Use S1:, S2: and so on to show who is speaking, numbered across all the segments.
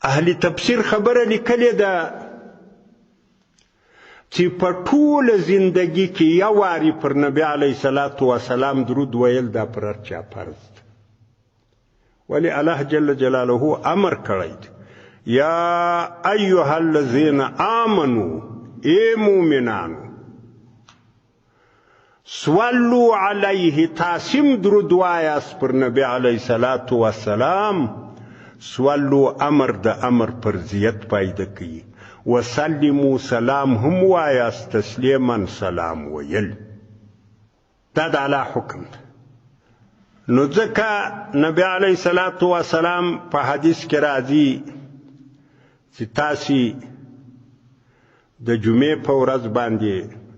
S1: اهل تفسیر خبره لیکلې ده چې په ټوله زندگی کې یو واري پر نبی علیه الصلاة والسلام درود ویل دا پر هر چا فرض ده. ولی الله جل جلاله امر کړی یا ایها الذین آمنوا ای مومنانو صلوا علیه تاسم درود وایاست پر نبی علیه الصلاة والسلام. صلوا امر د امر پر زیت پایده کوي. وسلموا سلام هم وایاست تسلیما سلام ویل. دا د الله حکم ده. نو ځکه نبی علیه الصلاة والسلام په حدیث کې راځي چې تاسې د جمعې په ورځ باندې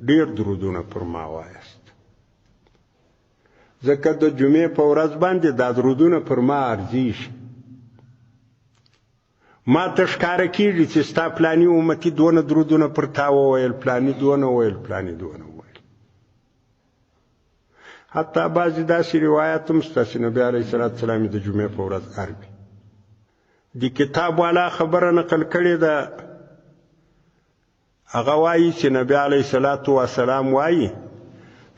S1: ډېر درودونه پر ما وایاست، ځکه د جمعې په ورځ باندې دا درودونه پر ما ارزیږي. ما ته ښکاره کېږي چې ستا پلاني امتي دونه درودونه پر تا وویل، پلاني دونه وویل، پلاني دونه وویل. حتی بعضې داسې روایات هم شته چې نبي علیه الصلاة والسلام د جمعې په ورځ اروي. د کتاب والا خبره نقل کړې ده، هغه وایي چې نبی علیه الصلاة والسلام وایي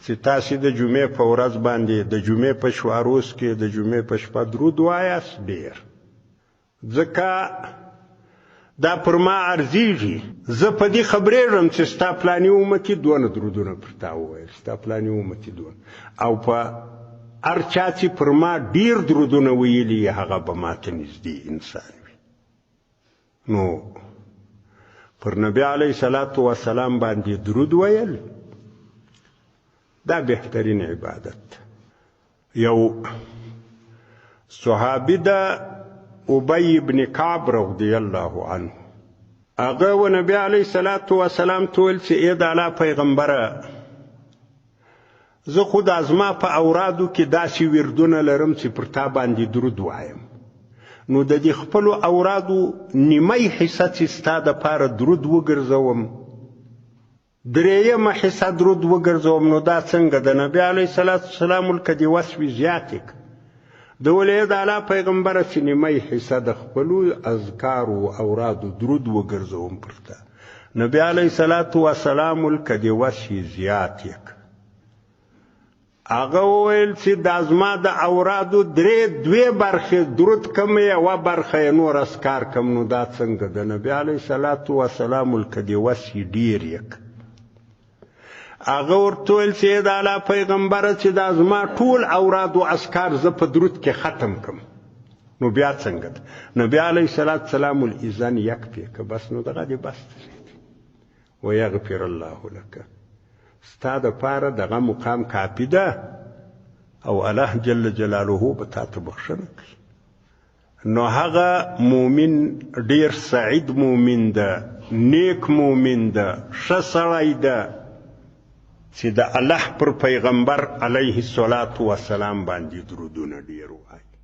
S1: چې تاسې د جمعې په ورځ باندې د جمعې په شپه روز کې د جمعې په شپه درود وایاست ډېر، ځکه دا پر ما ارزیږي. زه په دې خبرېږم چې ستا پلاني امتي دونه درودونه پر تا وویل، ستا پلاني امتي دونه، او په هر چا چې پر ما ډېر درودونه ویلي هغه به ماته نږدې انسان وي. نو پر نبی علیه الصلاة والسلام باندې درود ویل دا بهترین عبادت. یو صحابي ده ابی بن کعب رضی الله عنه، هغه و نبی علیه الصلاة والسلام ته ویل چې ای د الله پیغمبره، زه خو د ازما په اورادو کې داسې وردونه لرم چې پر تا باندې درود وایم، نو د دې خپلو اورادو نیمه حصه چې ستا دپاره درود وګرځوم، درېیمه حصه درود وګرځوم، نو دا څنګه د نبي علیه الصلاة والسلام که دې وس وي زیات یې د ولې د الله پیغمبره چې نیمه حصه د خپلو اذکارو اورادو درود وګرځوم پر تا. نبي علیه الصلاة والسلام که دې وس یې زیات یې هغه وویل چې د زما د اورادو دوې برخې درود کم، یوه برخه یې نور اذکار کم، نو دا څنګه د نبي علیه الصلاة والسلام که دې وس یې ډېر یې هغه ورته ویل چې د الله پیغمبره چې دا زما ټول اوراد و اذکار زه په درود کې ختم کم، نو بیا څنګه ده؟ نبي علیه الصلاة والسلام اذن یکفی که بس، نو دغه دې بس ته ویغفر الله لک، ستا دپاره دغه مقام کافي ده او الله جل جلاله به تا ته بخښنه کوي. نو هغه مومن ډېر سعید مومن ده، نیک مومن ده، ښه سړی ده چې د الله پر پیغمبر علیه الصلاة والسلام باندې درودونه ډېر وایي.